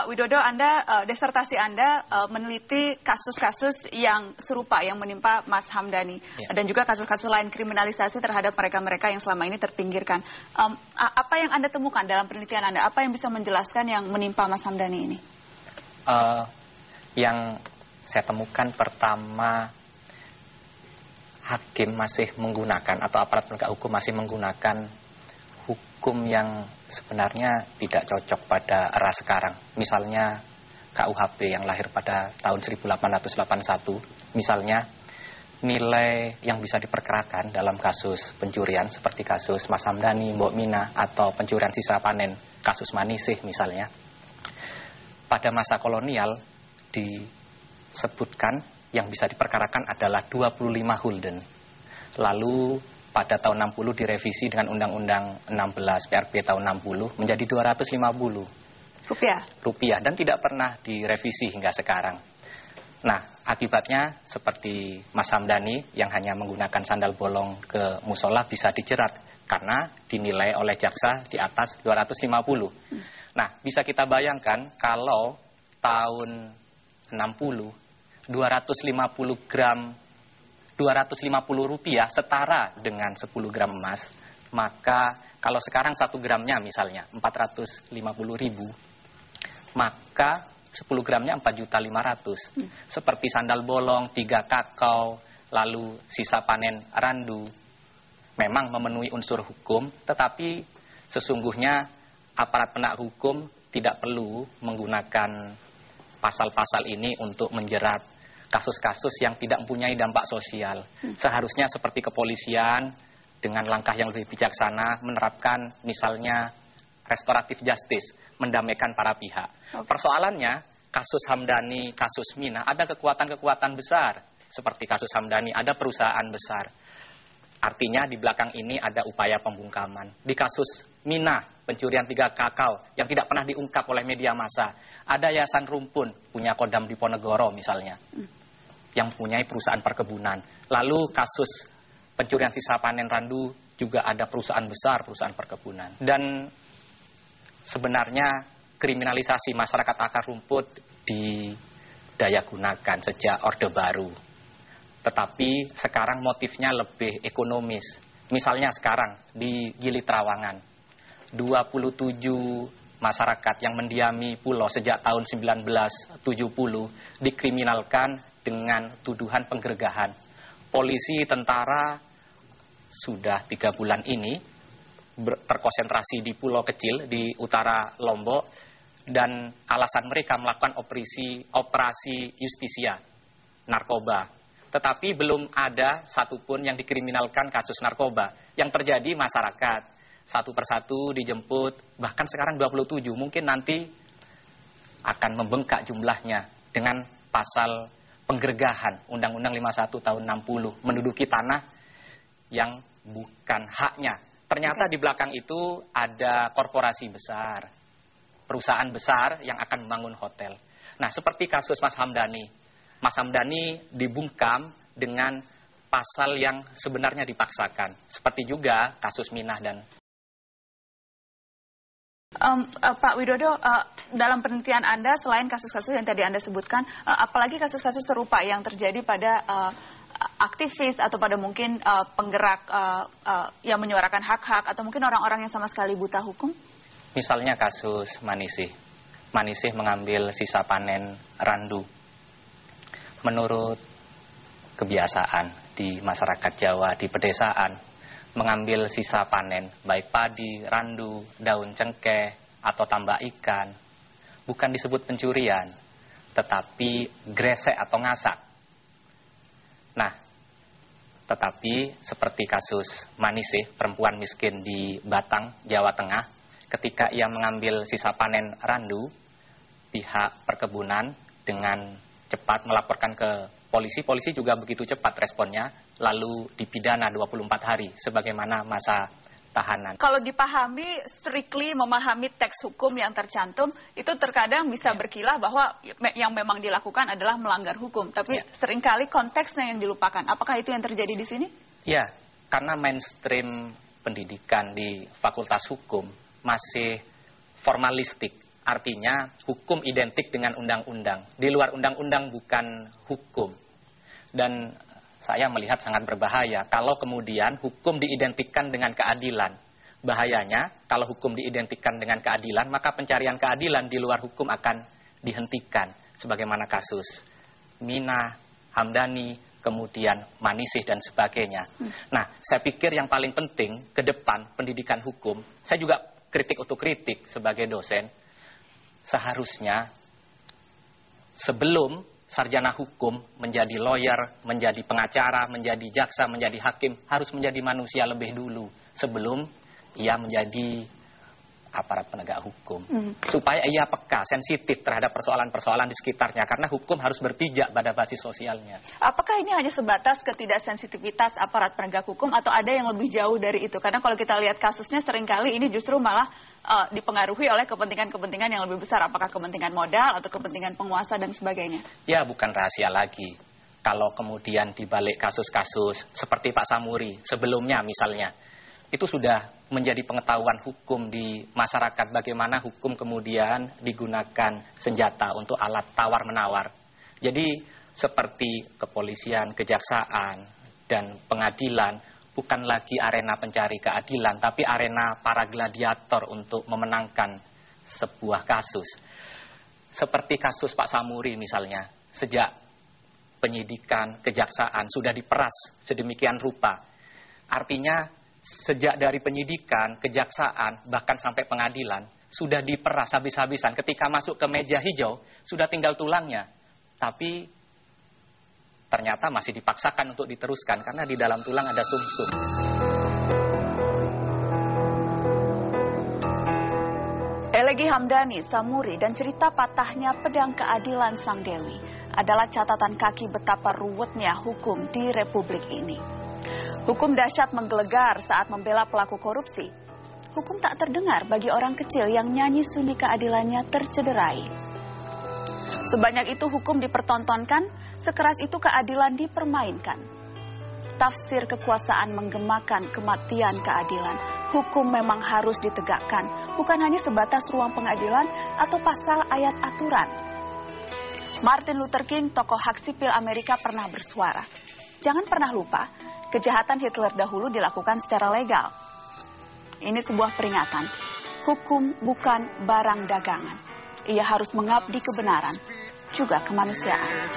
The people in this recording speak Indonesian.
Pak Widodo, disertasi Anda meneliti kasus-kasus yang serupa yang menimpa Mas Hamdani dan juga kasus-kasus lain kriminalisasi terhadap mereka-mereka yang selama ini terpinggirkan. Apa yang Anda temukan dalam penelitian Anda? Apa yang bisa menjelaskan yang menimpa Mas Hamdani ini? Yang saya temukan pertama, hakim masih menggunakan atau aparat penegak hukum masih menggunakan hukum yang sebenarnya tidak cocok pada era sekarang. Misalnya KUHP yang lahir pada tahun 1881, misalnya nilai yang bisa diperkirakan dalam kasus pencurian seperti kasus Mas Hamdani, Mbok Mina, atau pencurian sisa panen kasus Manisih misalnya, pada masa kolonial disebutkan yang bisa diperkarakan adalah 25 gulden. Lalu pada tahun 60 direvisi dengan Undang-Undang 16 PRP tahun 60 menjadi 250 rupiah dan tidak pernah direvisi hingga sekarang. Nah, akibatnya seperti Mas Hamdani yang hanya menggunakan sandal bolong ke musola bisa dijerat karena dinilai oleh jaksa di atas 250. Nah, bisa kita bayangkan kalau tahun 60 250 rupiah setara dengan 10 gram emas, maka kalau sekarang 1 gramnya misalnya 450.000, maka 10 gramnya 4.500.000. Seperti sandal bolong, 3 kakao, lalu sisa panen randu, memang memenuhi unsur hukum, tetapi sesungguhnya aparat penegak hukum tidak perlu menggunakan pasal-pasal ini untuk menjerat kasus-kasus yang tidak mempunyai dampak sosial. Seharusnya seperti kepolisian dengan langkah yang lebih bijaksana menerapkan misalnya restoratif justice, mendamaikan para pihak. Persoalannya kasus Hamdani, kasus Mina ada kekuatan-kekuatan besar. Seperti kasus Hamdani ada perusahaan besar. Artinya di belakang ini ada upaya pembungkaman. Di kasus Mina, pencurian 3 kakao yang tidak pernah diungkap oleh media massa, ada Yayasan Rumpun, punya Kodam Diponegoro misalnya, yang mempunyai perusahaan perkebunan. Lalu kasus pencurian sisa panen randu juga ada perusahaan besar, perusahaan perkebunan. Dan sebenarnya kriminalisasi masyarakat akar rumput didayagunakan sejak Orde Baru. Tetapi sekarang motifnya lebih ekonomis. Misalnya sekarang di Gili Trawangan, 27 masyarakat yang mendiami pulau sejak tahun 1970 dikriminalkan dengan tuduhan penggeledahan. Polisi, tentara sudah 3 bulan ini terkonsentrasi di pulau kecil di utara Lombok dan alasan mereka melakukan operasi justisia narkoba. Tetapi belum ada satupun yang dikriminalkan kasus narkoba. Yang terjadi masyarakat satu persatu dijemput, bahkan sekarang 27, mungkin nanti akan membengkak jumlahnya dengan pasal penggeledahan Undang-Undang 51 tahun 60, menduduki tanah yang bukan haknya. Ternyata di belakang itu ada korporasi besar, perusahaan besar yang akan membangun hotel. Nah, seperti kasus Mas Hamdani. Mas Hamdani dibungkam dengan pasal yang sebenarnya dipaksakan. Seperti juga kasus Minah dan Pak Widodo, dalam penelitian Anda, selain kasus-kasus yang tadi Anda sebutkan, apalagi kasus-kasus serupa yang terjadi pada aktivis atau pada mungkin penggerak yang menyuarakan hak-hak atau mungkin orang-orang yang sama sekali buta hukum? Misalnya kasus Manisih. Manisih mengambil sisa panen randu. Menurut kebiasaan di masyarakat Jawa, di pedesaan, mengambil sisa panen, baik padi, randu, daun cengkeh, atau tambak ikan, bukan disebut pencurian, tetapi gresek atau ngasak. Nah, tetapi seperti kasus Manisih, perempuan miskin di Batang, Jawa Tengah, ketika ia mengambil sisa panen randu, pihak perkebunan dengan cepat melaporkan ke polisi. Polisi juga begitu cepat responnya, lalu dipidana 24 hari sebagaimana masa tahanan. Kalau dipahami, strictly memahami teks hukum yang tercantum, itu terkadang bisa berkilah bahwa yang memang dilakukan adalah melanggar hukum. Tapi seringkali konteksnya yang dilupakan. Apakah itu yang terjadi di sini? Ya, karena mainstream pendidikan di Fakultas Hukum masih formalistik, Artinya hukum identik dengan undang-undang. Di luar undang-undang bukan hukum. Dan saya melihat sangat berbahaya kalau kemudian hukum diidentikan dengan keadilan. Bahayanya kalau hukum diidentikan dengan keadilan, maka pencarian keadilan di luar hukum akan dihentikan. Sebagaimana kasus Mina, Hamdani, kemudian Manisih dan sebagainya. Nah, saya pikir yang paling penting ke depan pendidikan hukum, saya juga kritik otokritik sebagai dosen, seharusnya sebelum sarjana hukum menjadi lawyer, menjadi pengacara, menjadi jaksa, menjadi hakim, harus menjadi manusia lebih dulu sebelum ia menjadi aparat penegak hukum. Supaya ia peka, sensitif terhadap persoalan-persoalan di sekitarnya. Karena hukum harus berpijak pada basis sosialnya. Apakah ini hanya sebatas ketidaksensitivitas aparat penegak hukum atau ada yang lebih jauh dari itu? Karena kalau kita lihat kasusnya seringkali ini justru malah dipengaruhi oleh kepentingan-kepentingan yang lebih besar. Apakah kepentingan modal atau kepentingan penguasa dan sebagainya? Ya, bukan rahasia lagi. Kalau kemudian dibalik kasus-kasus seperti Pak Samuri sebelumnya misalnya, itu sudah menjadi pengetahuan hukum di masyarakat bagaimana hukum kemudian digunakan senjata untuk alat tawar-menawar. Jadi seperti kepolisian, kejaksaan, dan pengadilan bukan lagi arena pencari keadilan, tapi arena para gladiator untuk memenangkan sebuah kasus. Seperti kasus Pak Samuri misalnya, sejak penyidikan, kejaksaan sudah diperas sedemikian rupa. Artinya sejak dari penyidikan, kejaksaan, bahkan sampai pengadilan, sudah diperas habis-habisan. Ketika masuk ke meja hijau, sudah tinggal tulangnya. Tapi ternyata masih dipaksakan untuk diteruskan, karena di dalam tulang ada sumsum. Elegi Hamdani, Samuri, dan cerita patahnya pedang keadilan Sang Dewi adalah catatan kaki betapa ruwetnya hukum di Republik ini. Hukum dahsyat menggelegar saat membela pelaku korupsi. Hukum tak terdengar bagi orang kecil yang nyanyi sunyi keadilannya tercederai. Sebanyak itu hukum dipertontonkan, sekeras itu keadilan dipermainkan. Tafsir kekuasaan menggemakan kematian keadilan. Hukum memang harus ditegakkan, bukan hanya sebatas ruang pengadilan atau pasal ayat aturan. Martin Luther King, tokoh hak sipil Amerika, pernah bersuara. Jangan pernah lupa, kejahatan Hitler dahulu dilakukan secara legal. Ini sebuah peringatan. Hukum bukan barang dagangan. Ia harus mengabdi kebenaran, juga kemanusiaan.